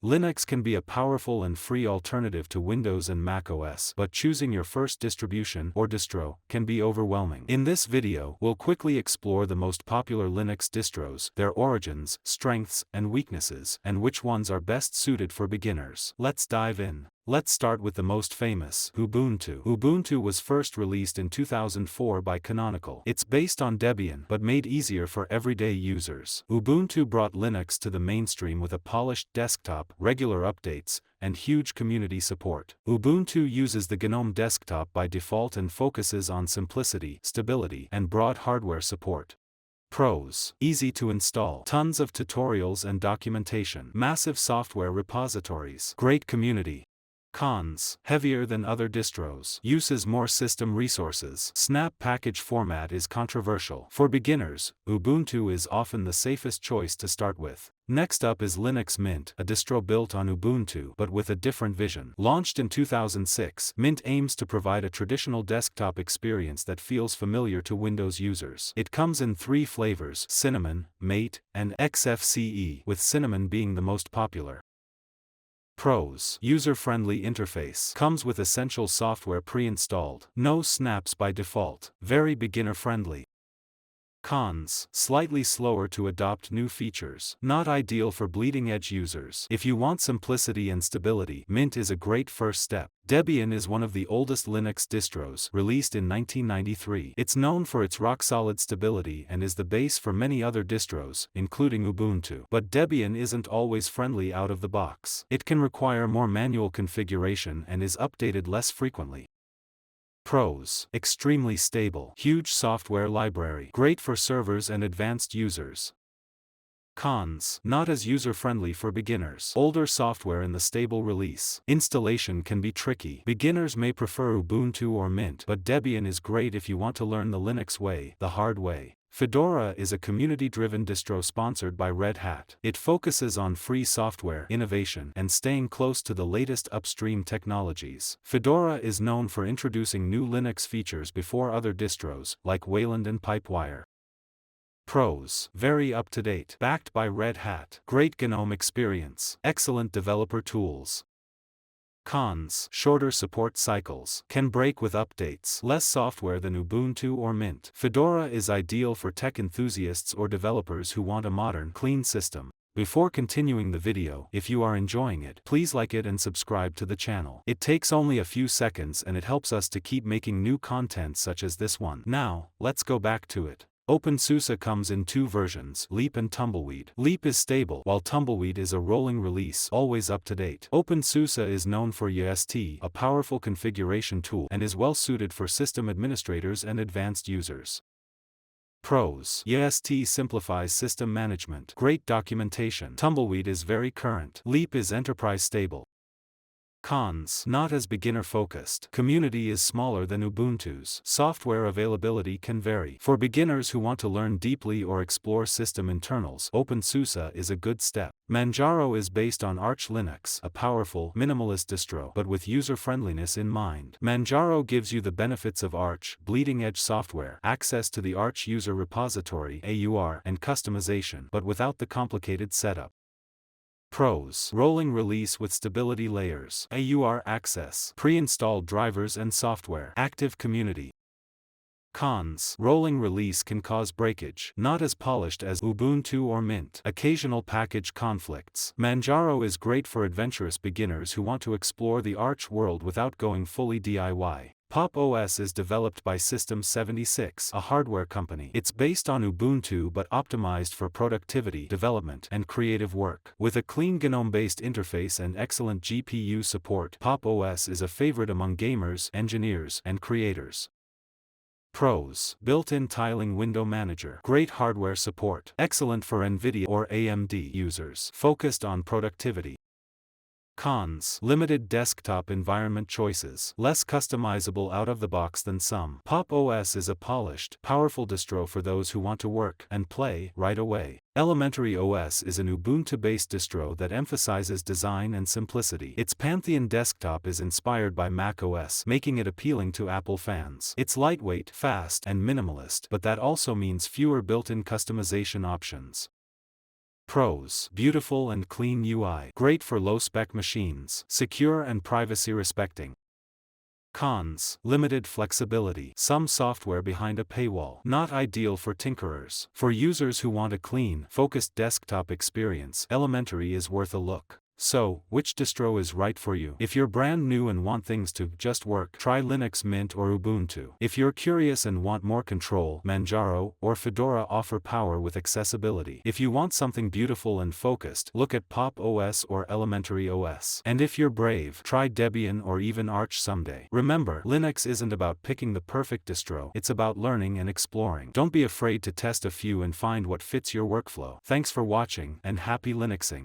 Linux can be a powerful and free alternative to Windows and Mac OS, but choosing your first distribution or distro can be overwhelming. In this video, we'll quickly explore the most popular Linux distros, their origins, strengths, and weaknesses, and which ones are best suited for beginners. Let's dive in. Let's start with the most famous, Ubuntu. Ubuntu was first released in 2004 by Canonical. It's based on Debian, but made easier for everyday users. Ubuntu brought Linux to the mainstream with a polished desktop, regular updates, and huge community support. Ubuntu uses the GNOME desktop by default and focuses on simplicity, stability, and broad hardware support. Pros: easy to install, tons of tutorials and documentation, massive software repositories, great community. Cons: heavier than other distros, uses more system resources, snap package format is controversial. For beginners, Ubuntu is often the safest choice to start with. Next up is Linux Mint, a distro built on Ubuntu but with a different vision. Launched in 2006, Mint aims to provide a traditional desktop experience that feels familiar to Windows users. It comes in 3 flavors: Cinnamon, Mate, and XFCE, with Cinnamon being the most popular. Pros: user-friendly interface, comes with essential software pre-installed, no snaps by default, very beginner-friendly. Cons: slightly slower to adopt new features, not ideal for bleeding-edge users. If you want simplicity and stability, Mint is a great first step. Debian is one of the oldest Linux distros, released in 1993. It's known for its rock-solid stability and is the base for many other distros, including Ubuntu. But Debian isn't always friendly out of the box. It can require more manual configuration and is updated less frequently. Pros: extremely stable, huge software library, great for servers and advanced users. Cons: not as user-friendly for beginners, older software in the stable release. Installation can be tricky. Beginners may prefer Ubuntu or Mint, but Debian is great if you want to learn the Linux way, the hard way. Fedora is a community-driven distro sponsored by Red Hat. It focuses on free software, innovation, and staying close to the latest upstream technologies. Fedora is known for introducing new Linux features before other distros, like Wayland and Pipewire. Pros: very up-to-date, backed by Red Hat, great GNOME experience, excellent developer tools. Cons: shorter support cycles, can break with updates, less software than Ubuntu or Mint. Fedora is ideal for tech enthusiasts or developers who want a modern, clean system. Before continuing the video, if you are enjoying it, please like it and subscribe to the channel. It takes only a few seconds and it helps us to keep making new content such as this one. Now, let's go back to it. OpenSUSE comes in 2 versions, Leap and Tumbleweed. Leap is stable, while Tumbleweed is a rolling release, always up to date. OpenSUSE is known for UST, a powerful configuration tool, and is well suited for system administrators and advanced users. Pros: UST simplifies system management, great documentation. Tumbleweed is very current. Leap is enterprise stable. Cons: not as beginner-focused. Community is smaller than Ubuntu's. Software availability can vary. For beginners who want to learn deeply or explore system internals, OpenSUSE is a good step. Manjaro is based on Arch Linux, a powerful, minimalist distro, but with user-friendliness in mind. Manjaro gives you the benefits of Arch, bleeding-edge software, access to the Arch user repository (AUR), and customization, but without the complicated setup. Pros: rolling release with stability layers, AUR access, pre-installed drivers and software, active community. Cons: rolling release can cause breakage, not as polished as Ubuntu or Mint. Occasional package conflicts. Manjaro is great for adventurous beginners who want to explore the Arch world without going fully DIY. Pop! OS is developed by System76, a hardware company. It's based on Ubuntu but optimized for productivity, development, and creative work. With a clean GNOME-based interface and excellent GPU support, Pop! OS is a favorite among gamers, engineers, and creators. Pros: built-in tiling window manager, great hardware support, excellent for NVIDIA or AMD users, focused on productivity. Cons: limited desktop environment choices, less customizable out of the box than some. Pop! OS is a polished, powerful distro for those who want to work and play right away. Elementary OS is an Ubuntu-based distro that emphasizes design and simplicity. Its Pantheon desktop is inspired by Mac OS, making it appealing to Apple fans. It's lightweight, fast, and minimalist, but that also means fewer built-in customization options. Pros: beautiful and clean UI. Great for low-spec machines. Secure and privacy-respecting. Cons: limited flexibility. Some software behind a paywall. Not ideal for tinkerers. For users who want a clean, focused desktop experience, Elementary is worth a look. So, which distro is right for you? If you're brand new and want things to just work, try Linux Mint or Ubuntu. If you're curious and want more control, Manjaro or Fedora offer power with accessibility. If you want something beautiful and focused, look at Pop OS or Elementary OS. And if you're brave, try Debian or even Arch someday. Remember, Linux isn't about picking the perfect distro, it's about learning and exploring. Don't be afraid to test a few and find what fits your workflow. Thanks for watching, and happy Linuxing.